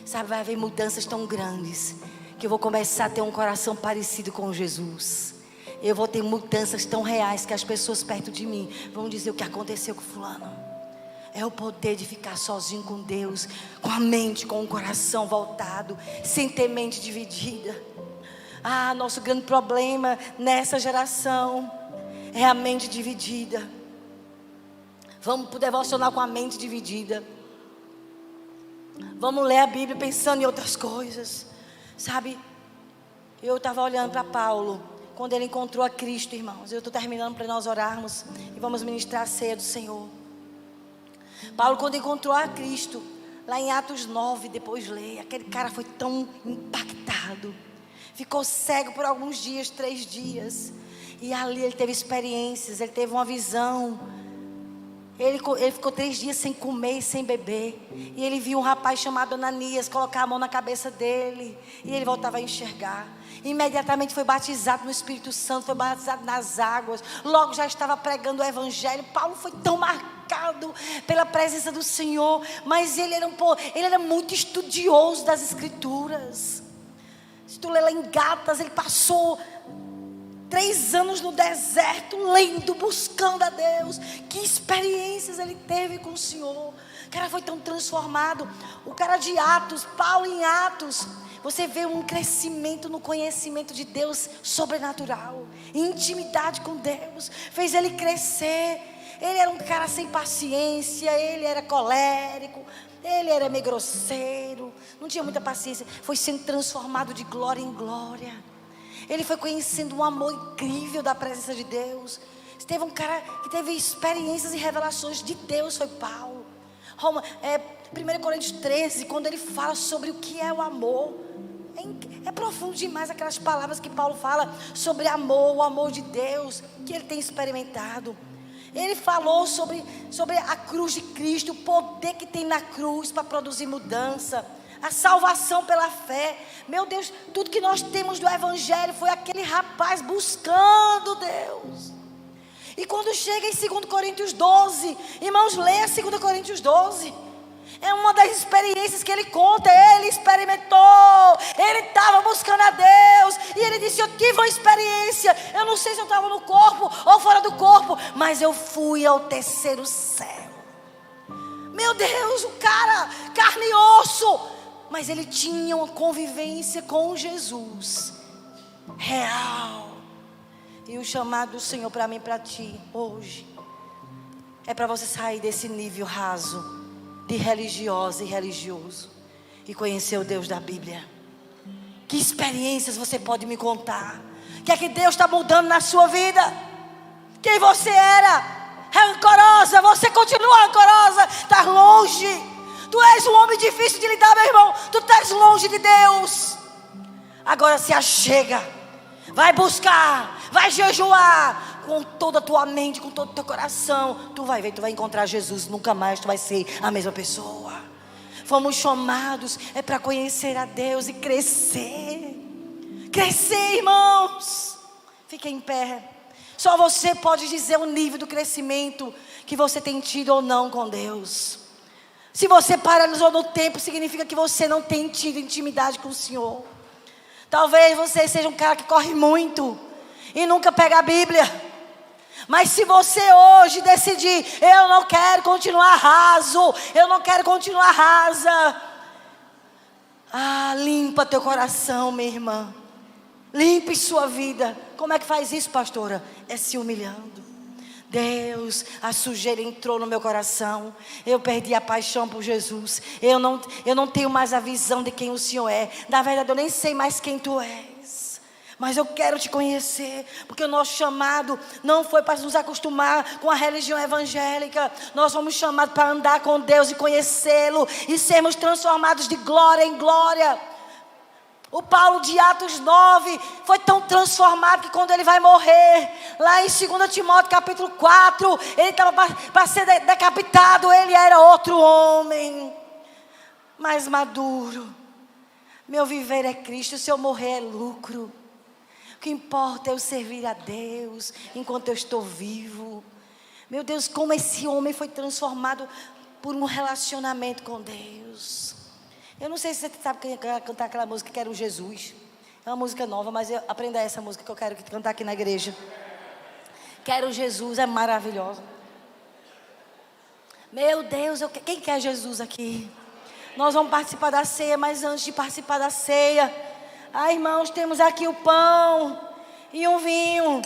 sabe, vai haver mudanças tão grandes, que eu vou começar a ter um coração parecido com Jesus. Eu vou ter mudanças tão reais, que as pessoas perto de mim vão dizer: o que aconteceu com fulano? É o poder de ficar sozinho com Deus, com a mente, com o coração voltado, sem ter mente dividida. Nosso grande problema nessa geração é a mente dividida. Vamos para o devocional com a mente dividida. Vamos ler a Bíblia pensando em outras coisas. Sabe, eu estava olhando para Paulo, quando ele encontrou a Cristo, irmãos. Eu estou terminando para nós orarmos e vamos ministrar a ceia do Senhor. Paulo, quando encontrou a Cristo, lá em Atos 9, depois leia, aquele cara foi tão impactado. Ficou cego por alguns dias, 3 dias. E ali ele teve experiências, ele teve uma visão. Ele ficou 3 dias sem comer e sem beber. E ele viu um rapaz chamado Ananias colocar a mão na cabeça dele. E ele voltava a enxergar. Imediatamente foi batizado no Espírito Santo, foi batizado nas águas. Logo já estava pregando o Evangelho. Paulo foi tão marcado pela presença do Senhor. Mas ele era muito estudioso das Escrituras. Se tu ler lá em Gálatas, ele passou 3 anos no deserto, lendo, buscando a Deus. Que experiências ele teve com o Senhor. O cara foi tão transformado. O cara de Atos, Paulo em Atos, você vê um crescimento no conhecimento de Deus sobrenatural, intimidade com Deus, fez ele crescer. Ele era um cara sem paciência, ele era colérico, ele era meio grosseiro, não tinha muita paciência. Foi sendo transformado de glória em glória. Ele foi conhecendo um amor incrível da presença de Deus. Teve um cara que teve experiências e revelações de Deus, foi Paulo. 1 Coríntios 13, quando ele fala sobre o que é o amor, é profundo demais aquelas palavras que Paulo fala sobre amor, o amor de Deus, que ele tem experimentado. Ele falou sobre a cruz de Cristo, o poder que tem na cruz para produzir mudança, a salvação pela fé. Meu Deus, tudo que nós temos do Evangelho foi aquele rapaz buscando Deus. E quando chega em 2 Coríntios 12, irmãos, leia 2 Coríntios 12. É uma das experiências que ele conta. Ele experimentou, ele estava buscando a Deus, e ele disse: eu tive uma experiência. Eu não sei se eu estava no corpo ou fora do corpo, mas eu fui ao terceiro céu. Meu Deus, o cara, carne e osso, mas ele tinha uma convivência com Jesus real. E o chamado do Senhor para mim e para ti hoje é para você sair desse nível raso de religiosa e religioso e conhecer o Deus da Bíblia. Que experiências você pode me contar? O que é que Deus está mudando na sua vida? Quem você era? Rancorosa, você continua rancorosa, está longe. Tu és um homem difícil de lidar, meu irmão. Tu estás longe de Deus. Agora se achega, vai buscar, vai jejuar com toda a tua mente, com todo o teu coração. Tu vai ver, tu vai encontrar Jesus. Nunca mais tu vai ser a mesma pessoa. Fomos chamados para conhecer a Deus e crescer. Crescer, irmãos. Fiquem em pé. Só você pode dizer o nível do crescimento que você tem tido ou não com Deus. Se você paralisou no tempo, significa que você não tem tido intimidade com o Senhor. Talvez você seja um cara que corre muito e nunca pega a Bíblia. Mas se você hoje decidir: eu não quero continuar raso, eu não quero continuar rasa. Limpa teu coração, minha irmã. Limpe sua vida. Como é que faz isso, pastora? É se humilhando. Deus, a sujeira entrou no meu coração. Eu perdi a paixão por Jesus. Eu não tenho mais a visão de quem o Senhor é. Na verdade, eu nem sei mais quem tu és. Mas eu quero te conhecer, porque o nosso chamado não foi para nos acostumar com a religião evangélica. Nós fomos chamados para andar com Deus e conhecê-lo e sermos transformados de glória em glória. O Paulo de Atos 9 foi tão transformado que quando ele vai morrer, lá em 2 Timóteo capítulo 4, ele estava para ser decapitado. Ele era outro homem, mais maduro. Meu viver é Cristo, se eu morrer é lucro. O que importa é eu servir a Deus enquanto eu estou vivo. Meu Deus, como esse homem foi transformado por um relacionamento com Deus. Eu não sei se você sabe cantar aquela música Quero Jesus. É uma música nova, mas aprenda essa música que eu quero cantar aqui na igreja. Quero Jesus, é maravilhosa. Meu Deus, quem quer Jesus aqui? Nós vamos participar da ceia, mas antes de participar da ceia, irmãos, temos aqui o pão e um vinho.